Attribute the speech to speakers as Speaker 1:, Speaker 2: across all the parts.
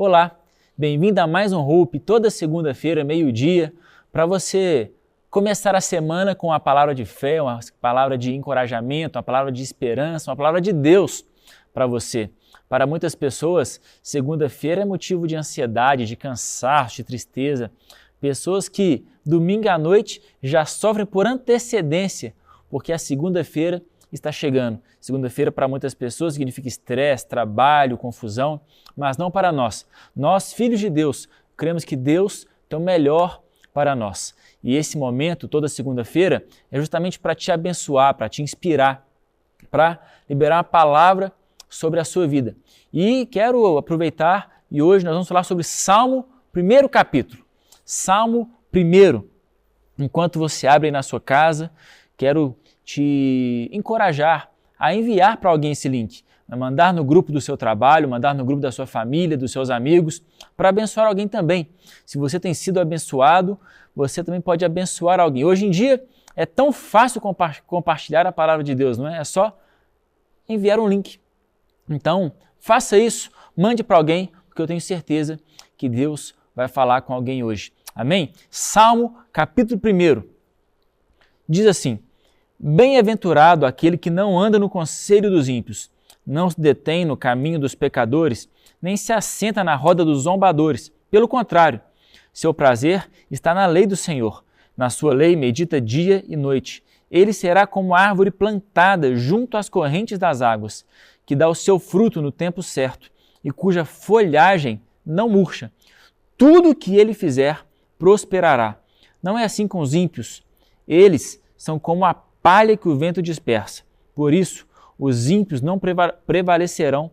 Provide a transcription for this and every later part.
Speaker 1: Olá, bem-vindo a mais um Hope, toda segunda-feira, meio-dia, para você começar a semana com uma palavra de fé, uma palavra de encorajamento, uma palavra de esperança, uma palavra de Deus para você. Para muitas pessoas, segunda-feira é motivo de ansiedade, de cansaço, de tristeza. Pessoas que domingo à noite já sofrem por antecedência, porque a segunda-feira está chegando. Segunda-feira para muitas pessoas significa estresse, trabalho, confusão, mas não para nós. Nós, filhos de Deus, cremos que Deus tem o melhor para nós. E esse momento, toda segunda-feira, é justamente para te abençoar, para te inspirar, para liberar uma palavra sobre a sua vida. E quero aproveitar e hoje nós vamos falar sobre Salmo, primeiro capítulo. Salmo 1. Enquanto você abre aí na sua casa, quero te encorajar a enviar para alguém esse link, a mandar no grupo do seu trabalho, mandar no grupo da sua família, dos seus amigos, para abençoar alguém também. Se você tem sido abençoado, você também pode abençoar alguém. Hoje em dia é tão fácil compartilhar a palavra de Deus, não é? É só enviar um link. Então, faça isso, mande para alguém, porque eu tenho certeza que Deus vai falar com alguém hoje. Amém? Salmo, capítulo 1. Diz assim: Bem-aventurado aquele que não anda no conselho dos ímpios, não se detém no caminho dos pecadores, nem se assenta na roda dos zombadores. Pelo contrário, seu prazer está na lei do Senhor. Na sua lei medita dia e noite. Ele será como árvore plantada junto às correntes das águas, que dá o seu fruto no tempo certo e cuja folhagem não murcha. Tudo o que ele fizer prosperará. Não é assim com os ímpios. Eles são como a palha que o vento dispersa. Por isso, os ímpios não prevalecerão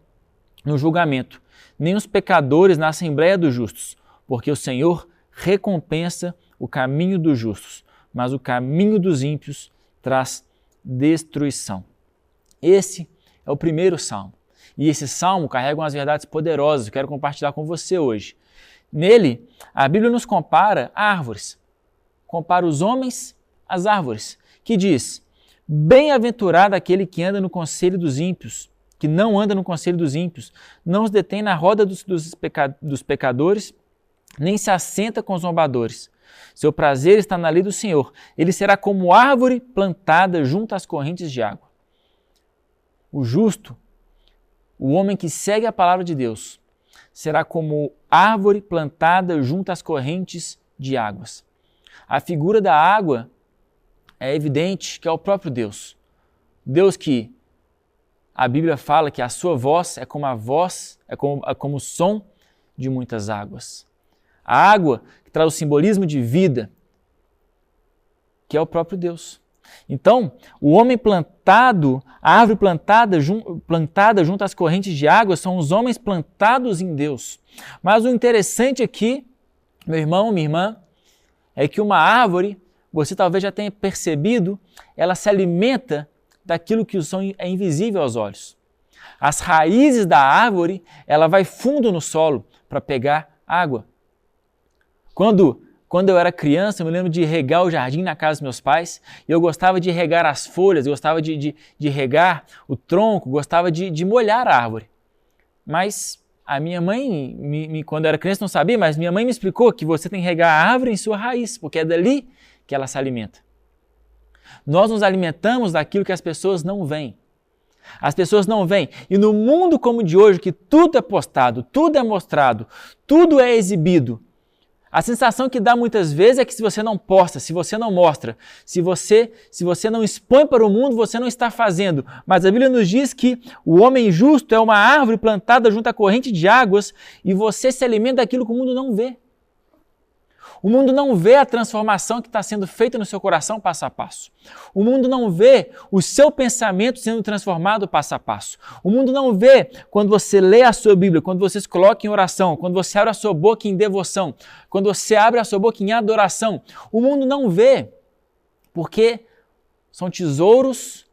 Speaker 1: no julgamento, nem os pecadores na assembleia dos justos, porque o Senhor recompensa o caminho dos justos, mas o caminho dos ímpios traz destruição. Esse é o primeiro salmo. E esse salmo carrega umas verdades poderosas que eu quero compartilhar com você hoje. Nele, a Bíblia nos compara a árvores. Compara os homens às árvores, que diz: Bem-aventurado aquele que anda no conselho dos ímpios, que não anda no conselho dos ímpios, não se detém na roda dos pecadores, nem se assenta com os zombadores. Seu prazer está na lei do Senhor. Ele será como árvore plantada junto às correntes de água. O justo, o homem que segue a palavra de Deus, será como árvore plantada junto às correntes de águas. A figura da água é evidente que é o próprio Deus. Deus que a Bíblia fala que a sua voz é como o som de muitas águas. A água que traz o simbolismo de vida, que é o próprio Deus. Então, o homem plantado, a árvore plantada junto às correntes de água, são os homens plantados em Deus. Mas o interessante aqui, meu irmão, minha irmã, é que uma árvore, você talvez já tenha percebido, ela se alimenta daquilo que é invisível aos olhos. As raízes da árvore, ela vai fundo no solo para pegar água. Quando eu era criança, eu me lembro de regar o jardim na casa dos meus pais, e eu gostava de regar as folhas, gostava de regar o tronco, gostava de molhar a árvore. Mas a minha mãe, quando eu era criança, não sabia, mas minha mãe me explicou que você tem que regar a árvore em sua raiz, porque é dali que ela se alimenta. Nós nos alimentamos daquilo que as pessoas não veem. As pessoas não veem. E no mundo como o de hoje, que tudo é postado, tudo é mostrado, tudo é exibido, a sensação que dá muitas vezes é que se você não posta, se você não mostra, se você não expõe para o mundo, você não está fazendo. Mas a Bíblia nos diz que o homem justo é uma árvore plantada junto à corrente de águas e você se alimenta daquilo que o mundo não vê. O mundo não vê a transformação que está sendo feita no seu coração passo a passo. O mundo não vê o seu pensamento sendo transformado passo a passo. O mundo não vê quando você lê a sua Bíblia, quando você se coloca em oração, quando você abre a sua boca em devoção, quando você abre a sua boca em adoração. O mundo não vê, porque são tesouros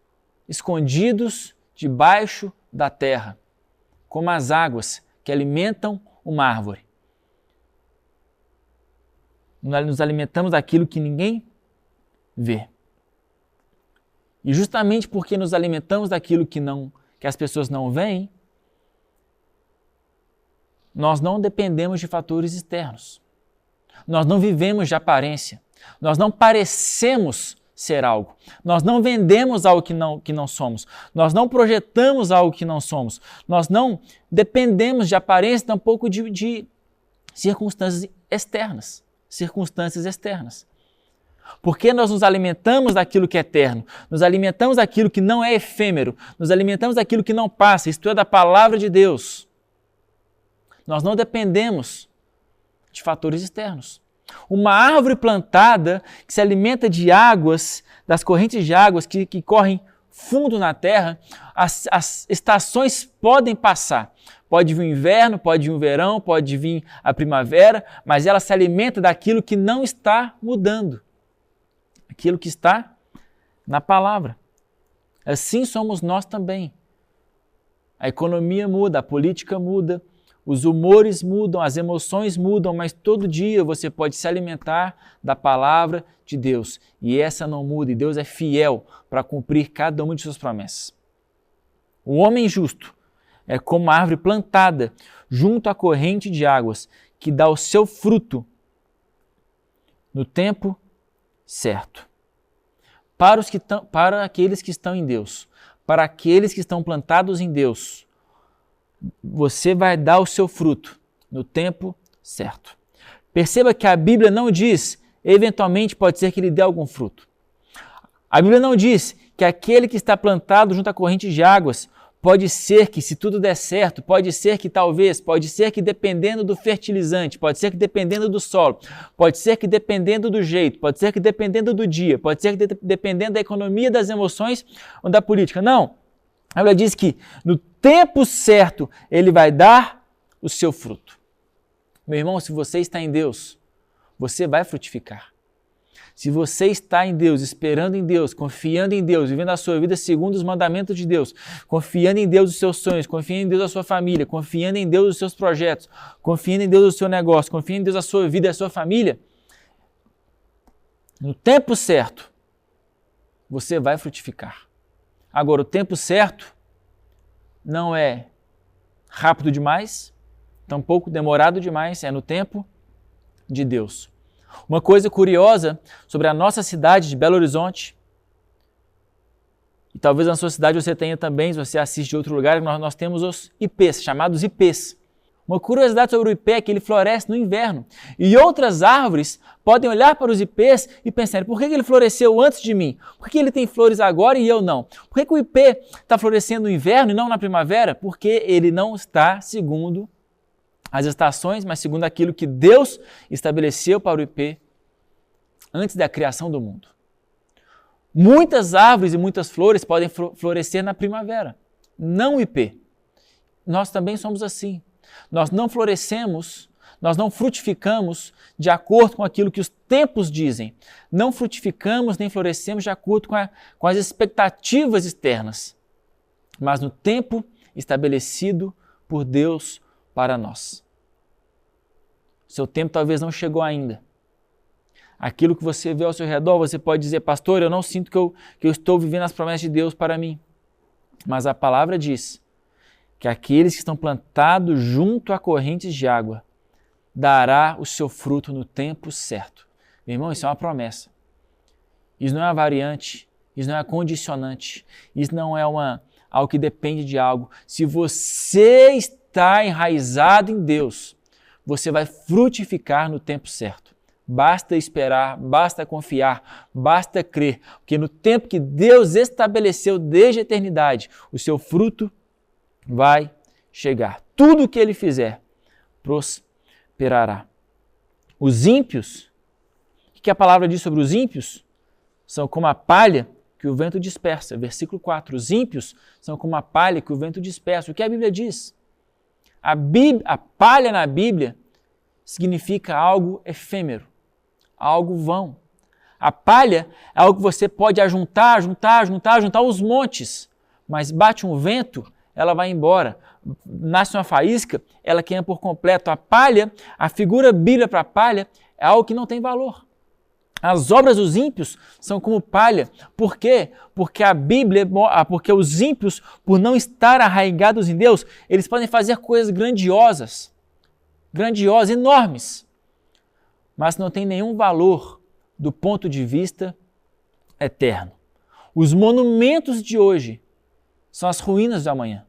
Speaker 1: escondidos debaixo da terra, como as águas que alimentam uma árvore. Nós nos alimentamos daquilo que ninguém vê. E justamente porque nos alimentamos daquilo que as pessoas não veem, nós não dependemos de fatores externos. Nós não vivemos de aparência. Nós não parecemos ser algo. Nós não vendemos algo que não somos. Nós não projetamos algo que não somos. Nós não dependemos de aparência, tampouco de circunstâncias externas. Porque nós nos alimentamos daquilo que é eterno, nos alimentamos daquilo que não é efêmero, nos alimentamos daquilo que não passa, isto é, da palavra de Deus. Nós não dependemos de fatores externos. Uma árvore plantada que se alimenta de águas, das correntes de águas que correm fundo na terra, as estações podem passar. Pode vir o inverno, pode vir o verão, pode vir a primavera, mas ela se alimenta daquilo que não está mudando. Aquilo que está na palavra. Assim somos nós também. A economia muda, a política muda, os humores mudam, as emoções mudam, mas todo dia você pode se alimentar da palavra de Deus. E essa não muda, e Deus é fiel para cumprir cada uma de suas promessas. O homem justo é como uma árvore plantada junto à corrente de águas, que dá o seu fruto no tempo certo. Para aqueles que estão em Deus, para aqueles que estão plantados em Deus, você vai dar o seu fruto no tempo certo. Perceba que a Bíblia não diz, eventualmente pode ser que ele dê algum fruto. A Bíblia não diz que aquele que está plantado junto à corrente de águas, pode ser que, se tudo der certo, pode ser que talvez, pode ser que dependendo do fertilizante, pode ser que dependendo do solo, pode ser que dependendo do jeito, pode ser que dependendo do dia, pode ser que dependendo da economia, das emoções ou da política. Não. A Bíblia diz que no tempo certo ele vai dar o seu fruto. Meu irmão, se você está em Deus, você vai frutificar. Se você está em Deus, esperando em Deus, confiando em Deus, vivendo a sua vida segundo os mandamentos de Deus, confiando em Deus os seus sonhos, confiando em Deus a sua família, confiando em Deus os seus projetos, confiando em Deus o seu negócio, confiando em Deus a sua vida e a sua família, no tempo certo, você vai frutificar. Agora, o tempo certo não é rápido demais, tampouco demorado demais, é no tempo de Deus. Uma coisa curiosa sobre a nossa cidade de Belo Horizonte, e talvez na sua cidade você tenha também, se você assiste de outro lugar, nós temos os ipês, chamados ipês. Uma curiosidade sobre o ipê é que ele floresce no inverno. E outras árvores podem olhar para os ipês e pensar, por que ele floresceu antes de mim? Por que ele tem flores agora e eu não? Por que o ipê está florescendo no inverno e não na primavera? Porque ele não está segundo as estações, mas segundo aquilo que Deus estabeleceu para o ipê antes da criação do mundo. Muitas árvores e muitas flores podem florescer na primavera, não o ipê. Nós também somos assim. Nós não florescemos, nós não frutificamos de acordo com aquilo que os tempos dizem. Não frutificamos nem florescemos de acordo com as expectativas externas, mas no tempo estabelecido por Deus para nós. Seu tempo talvez não chegou ainda. Aquilo que você vê ao seu redor, você pode dizer, pastor, eu não sinto que eu estou vivendo as promessas de Deus para mim. Mas a palavra diz que aqueles que estão plantados junto a correntes de água dará o seu fruto no tempo certo. Meu irmão, isso é uma promessa. Isso não é uma variante, isso não é condicionante, isso não é algo que depende de algo. Se você está enraizado em Deus, você vai frutificar no tempo certo. Basta esperar, basta confiar, basta crer, porque no tempo que Deus estabeleceu desde a eternidade, o seu fruto vai chegar. Tudo o que ele fizer prosperará. Os ímpios, o que a palavra diz sobre os ímpios? São como a palha que o vento dispersa. Versículo 4. Os ímpios são como a palha que o vento dispersa. O que a Bíblia diz? A palha na Bíblia significa algo efêmero, algo vão. A palha é algo que você pode juntar os montes, mas bate um vento, ela vai embora. Nasce uma faísca, ela queima por completo. A palha, a figura bíblica para a palha, é algo que não tem valor. As obras dos ímpios são como palha. Por quê? Porque porque os ímpios, por não estar arraigados em Deus, eles podem fazer coisas grandiosas, grandiosas, enormes, mas não têm nenhum valor do ponto de vista eterno. Os monumentos de hoje são as ruínas de amanhã.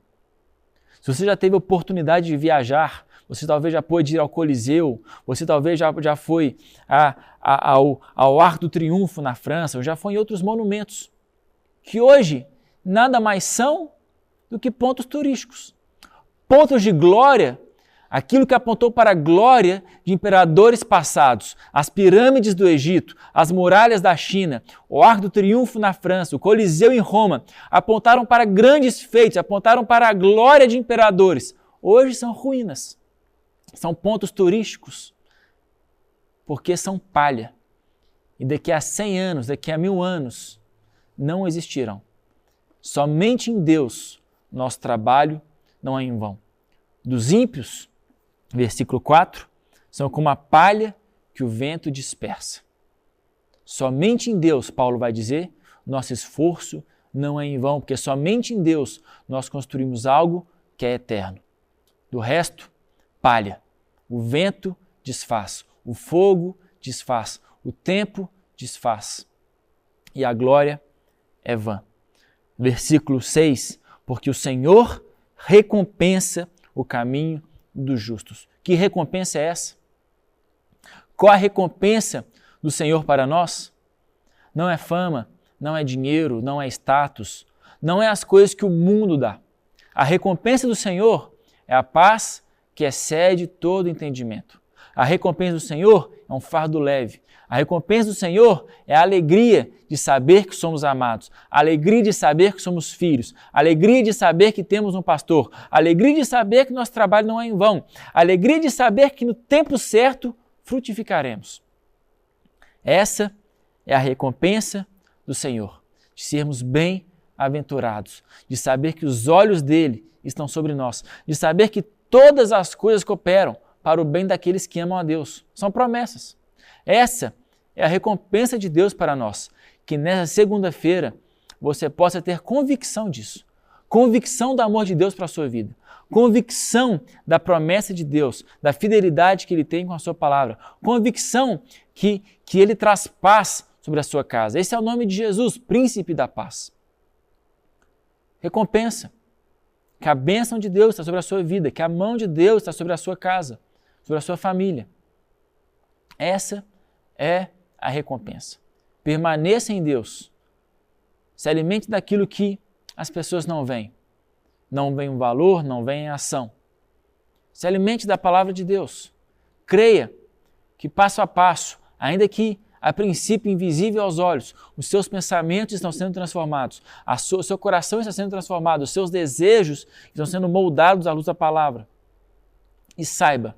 Speaker 1: Se você já teve a oportunidade de viajar, você talvez já pôde ir ao Coliseu, você talvez já foi ao Arco do Triunfo na França, ou já foi em outros monumentos, que hoje nada mais são do que pontos turísticos. Pontos de glória, aquilo que apontou para a glória de imperadores passados, as pirâmides do Egito, as muralhas da China, o Arco do Triunfo na França, o Coliseu em Roma, apontaram para grandes feitos, apontaram para a glória de imperadores. Hoje são ruínas, são pontos turísticos, porque são palha. E daqui a 100 anos, daqui a 1000 anos, não existirão. Somente em Deus nosso trabalho não é em vão. Dos ímpios, versículo 4, são como a palha que o vento dispersa. Somente em Deus, Paulo vai dizer, nosso esforço não é em vão, porque somente em Deus nós construímos algo que é eterno. Do resto, palha. O vento desfaz, o fogo desfaz, o tempo desfaz. E a glória é vã. Versículo 6, porque o Senhor recompensa o caminho dos justos. Que recompensa é essa? Qual a recompensa do Senhor para nós? Não é fama, não é dinheiro, não é status, não é as coisas que o mundo dá. A recompensa do Senhor é a paz que excede todo entendimento. A recompensa do Senhor é um fardo leve. A recompensa do Senhor é a alegria de saber que somos amados, a alegria de saber que somos filhos, a alegria de saber que temos um pastor, a alegria de saber que nosso trabalho não é em vão, a alegria de saber que no tempo certo frutificaremos. Essa é a recompensa do Senhor, de sermos bem-aventurados, de saber que os olhos dele estão sobre nós, de saber que todas as coisas cooperam para o bem daqueles que amam a Deus. São promessas. Essa é a recompensa de Deus para nós. Que nessa segunda-feira você possa ter convicção disso. Convicção do amor de Deus para a sua vida. Convicção da promessa de Deus, da fidelidade que Ele tem com a sua palavra. Convicção que Ele traz paz sobre a sua casa. Esse é o nome de Jesus, Príncipe da Paz. Recompensa. Que a bênção de Deus está sobre a sua vida, que a mão de Deus está sobre a sua casa, sobre a sua família. Essa é a recompensa. Permaneça em Deus. Se alimente daquilo que as pessoas não veem. Não vem o valor, não vem a ação. Se alimente da palavra de Deus. Creia que passo a passo, ainda que a princípio invisível aos olhos, os seus pensamentos estão sendo transformados, o seu coração está sendo transformado, os seus desejos estão sendo moldados à luz da palavra. E saiba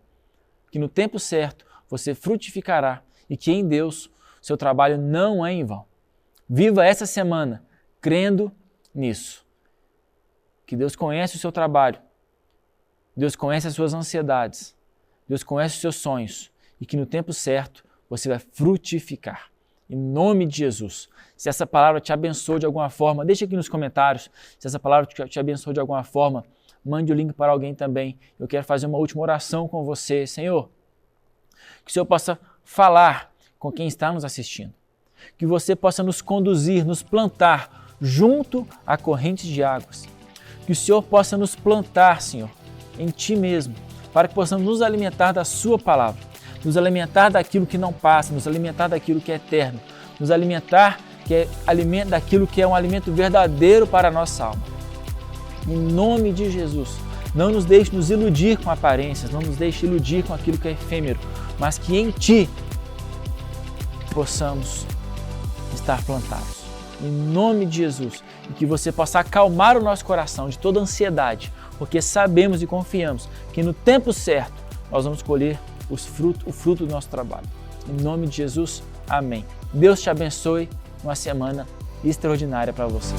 Speaker 1: que no tempo certo você frutificará e que em Deus seu trabalho não é em vão. Viva essa semana crendo nisso. Que Deus conhece o seu trabalho, Deus conhece as suas ansiedades, Deus conhece os seus sonhos e que no tempo certo você vai frutificar. Em nome de Jesus. Se essa palavra te abençoou de alguma forma, deixa aqui nos comentários. Se essa palavra te abençoou de alguma forma, mande o link para alguém também. Eu quero fazer uma última oração com você. Senhor, que o Senhor possa falar com quem está nos assistindo. Que você possa nos conduzir, nos plantar junto a correntes de águas. Que o Senhor possa nos plantar, Senhor, em Ti mesmo, para que possamos nos alimentar da Sua palavra. Nos alimentar daquilo que não passa, nos alimentar daquilo que é eterno, nos alimentar daquilo que é um alimento verdadeiro para a nossa alma. Em nome de Jesus, não nos deixe nos iludir com aparências, não nos deixe iludir com aquilo que é efêmero, mas que em Ti possamos estar plantados. Em nome de Jesus, e que você possa acalmar o nosso coração de toda ansiedade, porque sabemos e confiamos que no tempo certo nós vamos colher o fruto do nosso trabalho. Em nome de Jesus, amém. Deus te abençoe, uma semana extraordinária para você.